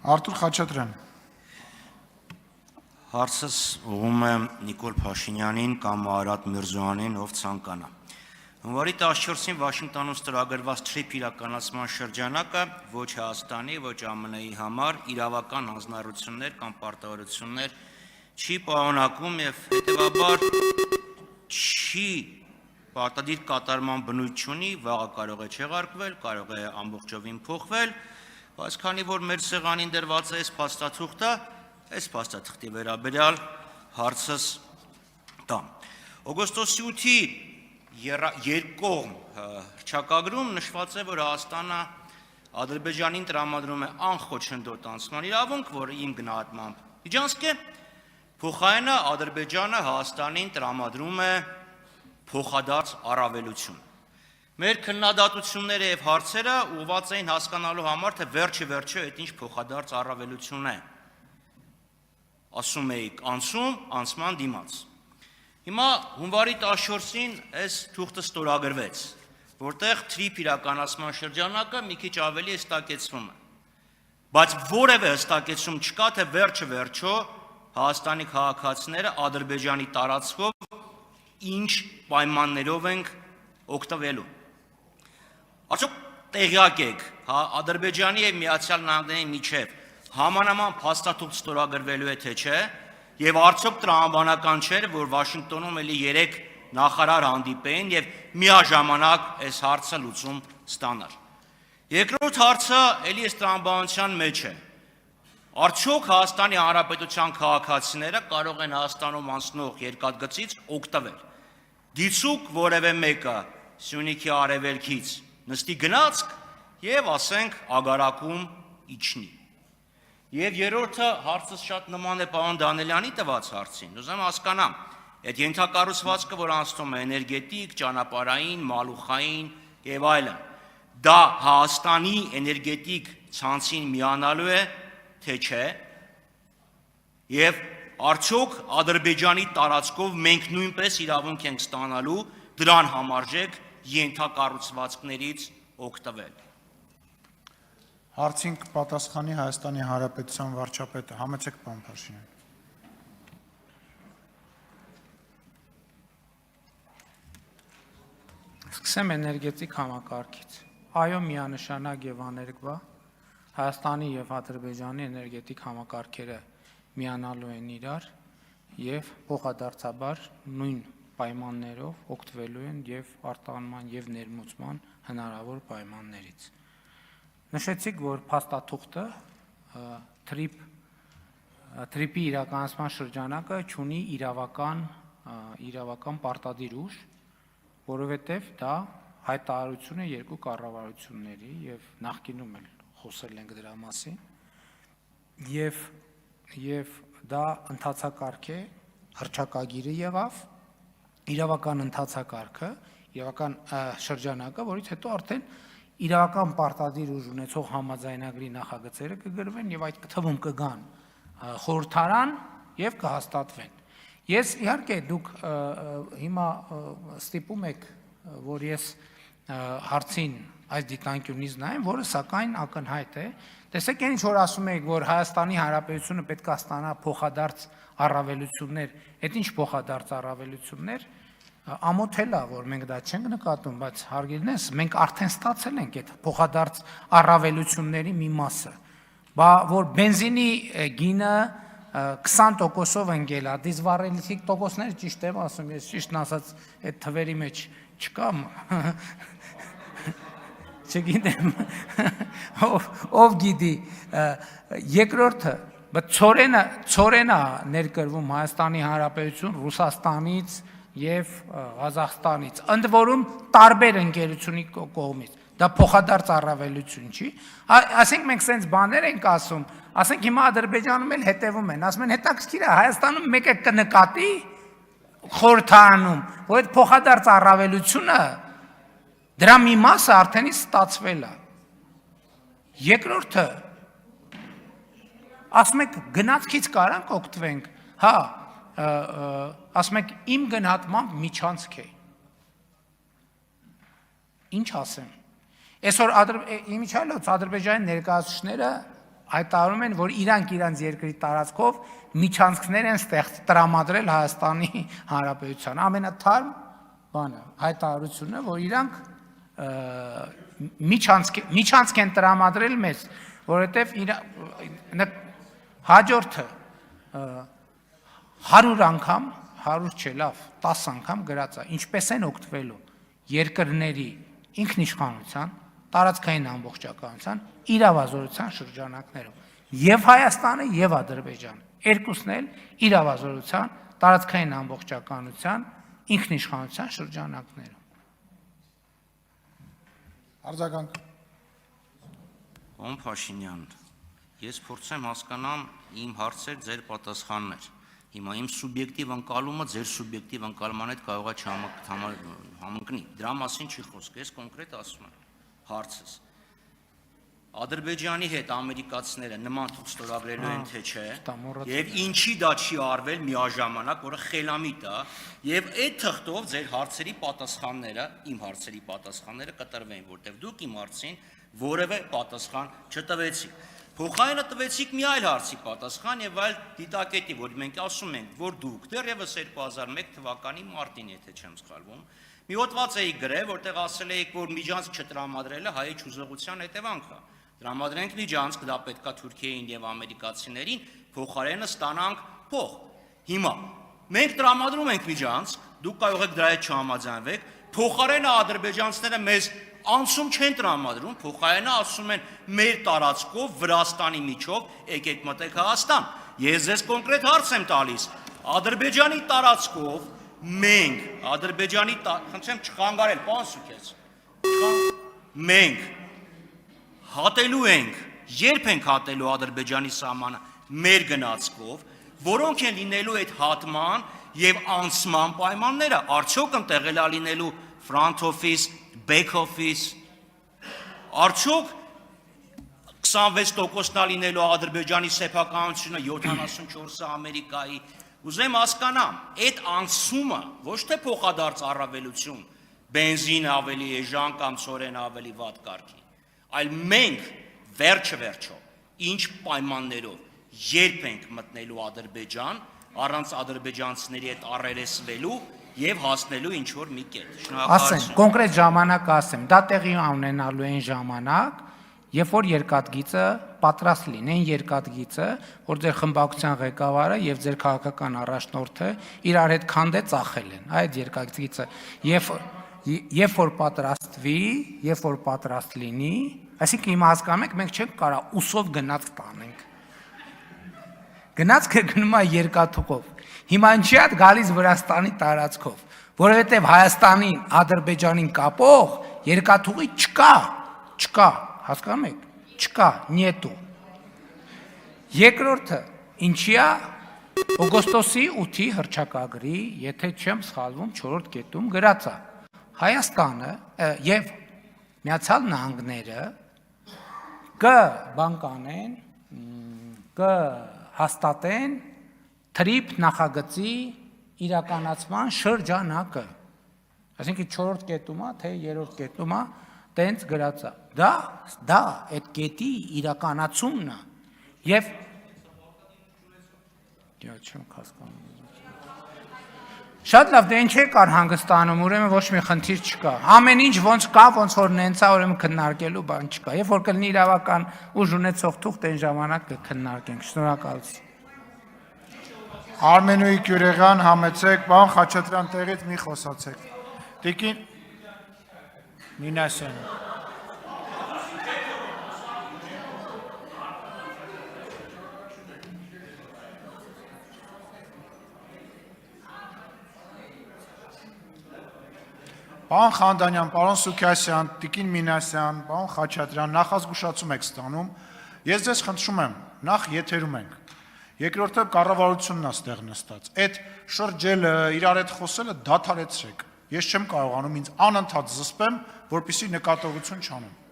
Արտուր Խաչատրյան։ Հարցս ուղղում է Նիկոլ Փաշինյանին կամ Արադ Միրզոյանին, ով ցանկանա։ Հունվարի 14-ին Վաշինգտոնում ստորագրված TRIP իրականացման շրջանակը ոչ Հայաստանի, ոչ ԱՄՆ-ի համար իրավական հանձնառություններ կամ պարտավորություններ չի պարունակում եւ հետեւաբար չի պարտադիր կատարման բնույթ չունի, վաղը կարող է չեղարկվել, կարող է ամբողջովին փոխվել, բայց քանի որ մեր սեղանին դրված է այս փաստաթուղթը, այս փաստաթղթի վերաբերյալ հարցս տամ։ Օգոստոսի 8-ի երկկողմ հռչակագրում նշված է, որ Հայաստանը Ադրբեջանին տրամադրում է անխոչնդոտ անցման իրավունք, որը իմ գնահատմամբ միջանցք է, փոխարենը Ադրբեջանը Հայաստանին տրամադրում է փոխադարձ առավելություն։ Մեր քննադատությունները եւ հարցերը ուղղված էին հասկանալու համար, թե վերջը այդ ինչ փոխադարձ առավելություն է։ Ասում էիք անցման դիմաց։ Հիմա հունվարի 14-ին այս թուղթը ստորագրվեց, որտեղ TRIP իրականացման շրջանակը մի քիչ ավելի հստակեցվում է։ Բայց որևէ հստակեցում չկա, թե վերջը Հայաստանի քաղաքացիները Ադրբեջանի տարածքով ինչ պայմաններով ենք օգտվելու։ Արդյոք տեղյակ եք, Ադրբեջանի եւ Միացյալ Նահանգների միջև համանման փաստաթուղթ ստորագրվելու է թե չէ, եւ արդյոք տրամաբանական չէր, որ Վաշինգտոնում էլի 3 նախարար հանդիպեին եւ միաժամանակ այս հարցը լուծում ստանար։ Երկրորդ հարցը էլի այս տրամաբանության մեջ է։ Արդյոք Հայաստանի Հանրապետության քաղաքացիները կարող են Հայաստանում անցնող երկաթգծից օգտվել։ Դիցուկ որևէ մեկը Սյունիքի արևելքից նստի գնացք եւ ասենք ագարակում իջնի։ Եվ երրորդը հարցս շատ նման է պարոն Դանելյանի տված հարցին։ Ուզում եմ հասկանամ, այդ ենթակառուցվածքը, որ անցնում է էներգետիկ, ճանապարհային, մալուխային եւ այլն, դա Հայաստանի էներգետիկ ցանցին միանալու է թե չէ, եւ արդյոք Ադրբեջանի տարածքով մենք նույնպես իրավունք ենք ստանալու դրան համարժեք ենթակառուցվածքներից օգտվել։ Հարցին կպատասխանի Հայաստանի Հանրապետության վարչապետը։ Համեցեք, պարոն Փաշինյան։ Սկսեմ էներգետիկ համակարգից։ Այո, միանշանակ եւ աներկբա Հայաստանի եւ Ադրբեջանի էներգետիկ համակարգերը միանալու են իրար եւ փոխադարձաբար նույն պայմաններով օգտվելու են եւ արտահանման եւ ներմուծման հնարավոր պայմաններից։ Նշեցիք, որ փաստաթուղթը TRIP-ի իրականացման շրջանակը ունի իրավական պարտադիր ուժ, որովհետեւ դա հայտարարություն է երկու կառավարությունների եւ նախկինում էլ խոսել ենք դրա մասին եւ դա ընթացակարգ է, հռչակագիրը եղավ, իրավական ընթացակարգը, իրավական շրջանակը, որից հետո արդեն իրավական պարտադիր ուժ ունեցող համաձայնագրի նախագծերը կգրվեն եւ այդ թվում կգան խորհրդարան եւ կհաստատվեն։ Ես իհարկե դուք հիմա ստիպում եք, որ ես հարցին այս դիտանկյունից նայեմ, որը սակայն ակնհայտ է։ Տեսեք, ինչ որ ասում եք, որ Հայաստանի Հանրապետությունը պետք է ստանա փոխադարձ առավելություններ, այդ ինչ փոխադարձ առավելություններ, ամոթել է, որ մենք դա չենք նկատում, բայց հարգելնես, մենք արդեն ստացել ենք այդ փոխադարձ առավելությունների մի մասը։ Բա որ բենզինի գինը 20%-ով ընկել է, դիզվառելիքի տոկոսները ճիշտ եմ ասում, ես ճիշտն ասած այդ թվերի մեջ չկամ, չգիտեմ, ով գիտի, երկրորդը, ծորենա ներկրվում Հայաստանի Հանրապետություն, Ռուսաստանից և Ղազախստանից, ընդ որում տարբեր ընկերությունի կողմից, դա փոխադարձ առավելություն չի, ասենք մենք սենց բաներ ենք ասում, ասենք հիմա Ադրբեջանում էլ հետևում են, ասում են հետաքրքիր է, Հայաստանում մեկը կնկատի խորհրդարանում, որ այդ փոխադարձ առավելությունը դրա մի մասը արդեն ստացվել է։ Երկրորդը, ասում եք գնացքից կարանք օգտվենք, հա, ասում եք իմ գնահատմամբ միջանցք է։ Ինչ ասեմ։ Այսօր իմիջիայլոց Ադրբեջանի ներկայացուցիչները հայտարարում են, որ իրանց երկրի տարածքով միջանցքներ են տրամադրել Հայաստանի Հանրապետության։ Ամենաթարմ բանը հայտարարությունը, որ իրանք միջանցք են տրամադրել մեզ, որովհետև հաջորդը 100 անգամ, 100 չէ, լավ, 10 անգամ գրած է, ինչպես են օգտվելու երկրների ինքնիշխանության, տարածքային ամբողջականության, իրավազորության շրջանակներում։ Եվ Հայաստանը, եւ Ադրբեջանը, երկուսն էլ իրավազորության, տարածքային ամբողջականության, ինքնիշխանության շրջանակներում։ Արձագանք։ Պարոն Փաշինյան, ես փորձեմ հասկանամ իմ հարցեր, ձեր պատասխաններ։ Հիմա իմ սուբյեկտիվ ընկալումը ձեր սուբյեկտիվ ընկալման հետ կարող է չհամընկնի։ Դրա մասին չի խոսք, ես կոնկրետ ասում եմ հարցս։ Ադրբեջանի հետ ամերիկացիները նման թուղթ ստորագրելու են թե չէ, եւ ինչի դա չի արվել միաժամանակ, որը խելամիտ է, եւ այդ թղթով ձեր հարցերի պատասխանները, իմ հարցերի պատասխանները կտրվեն, որտեղ դուք իմ հարցին որևէ պատասխան չտվեցիք։ Փոխարենը տվեցիք մի այլ հարցի պատասխան եւ այլ դիտակետի, որ մենք ասում ենք, որ դուք դեռևս 2001 թվականի մարտին, եթե չեմ սխալվում, մի հոդված էիք գրել, որտեղ ասել էիք, որ միջանցք չտրամադրելը հայ չուզողության հետևանք է։ Տրամադրենք միջանցք, դա պետքա Թուրքիային եւ ամերիկացիներին, փոխարենը ստանանք փող։ Հիմա մենք տրամադրում ենք միջանցք, դուք կարող եք դրա հետ չհամաձայնվեք, փոխարենը ադրբեջանցիները մեզ անցում չեն տրամադրում, փոխարենը ասում են մեր տարածքով Վրաստանի միջով եկեք մտեք Հայաստան։ Ես ձեզ կոնկրետ հարց եմ տալիս։ Ադրբեջանի տարածքով մենք, խնդրեմ չխանգարել, պարոն Սուքես։ Մենք հատելու ենք, երբ ենք հատելու Ադրբեջանի սահմանը մեր գնացքով, որոնք են լինելու այդ հատման եւ անցման պայմանները, արդյոք ընտեղել է լինելու front office, back office, արդյոք 26%-ն է լինելու Ադրբեջանի սեփականությունը, 74-ը Ամերիկայի, ուզեմ հասկանամ, այդ անցումը ոչ թե փոխադարձ առավելություն, բենզին ավելի էժան կամ ծորեն ավելի վատ կարգի, այլ մենք վերջը ինչ պայմաններով երբ ենք մտնելու Ադրբեջան, առանց ադրբեջանցիների հետ առերեսվելու եւ հասնելու ինչ որ մի կետ։ Ասեմ, կոնկրետ ժամանակ ասեմ, դա տեղի ունենալու են ժամանակ, երբ որ երկաթգիծը պատրաստ լինեն, երկաթգիծը, որ ձեր խմբակցության ղեկավարը եւ ձեր քաղաքական առաջնորդը իրար հետ քանդե ծախել են, այդ երկաթգիծը, երբ որ պատրաստվի, երբ որ պատրաստ լինի, այսինքն հիմա հասկանում եք, մենք չենք կարող ուսով գնաց տանենք։ Գնացքը գնում է երկաթուղով։ Հիմա ինչի՞ է գալիս Վրաստանի տարածքով, որովհետև Հայաստանին, Ադրբեջանին կապող երկաթուղի չկա, հասկանում եք, չկա, նետու։ Երկրորդը, ինչի՞ է օգոստոսի 8-ի հռչակագրի, եթե չեմ սխալվում, 4-րդ կետում գրած է, Հայաստանը եւ Միացյալ Նահանգները կբանկանեն, կհաստատեն թրիփ նախագծի իրականացման շրջանակը։ Այսինքն 4-րդ կետում է, թե 3-րդ կետում է, տենց գրած է։ Դա այդ կետի իրականացումն է։ Եվ չեմ հասկանում։ Շատ լավ, դե ինչ կար հանգստանում, ուրեմն ոչ մի խնդիր չկա։ Ամեն ինչ ոնց կա, ոնց որ նենց է, ուրեմն քննարկելու բան չկա։ Երբ որ կլինի իրավական ուժ ունեցող թուղթ, այն ժամանակ կքննարկենք։ Շնորհակալություն։ Արմենուի Գյուրեղյան, համեցեք, պարոն Խաչատրյան, տեղից մի խոսացեք։ Տիկին Մինասյան։ Պարոն Խանդանյան, պարոն Սուքասյան, Տիկին Մինասյան, պարոն Խաչատրյան, նախազգուշացում եք ստանում, ես ձեզ խնդրում եմ, նախ եթերում ենք, երկրորդը կառավարությունն է ստեղ նստած, այդ շրջելը, իրար հետ խոսելը դադարեցրեք, ես չեմ կարողանում ինձ անընդհատ զսպեմ, որպեսզի նկատողություն չանեմ։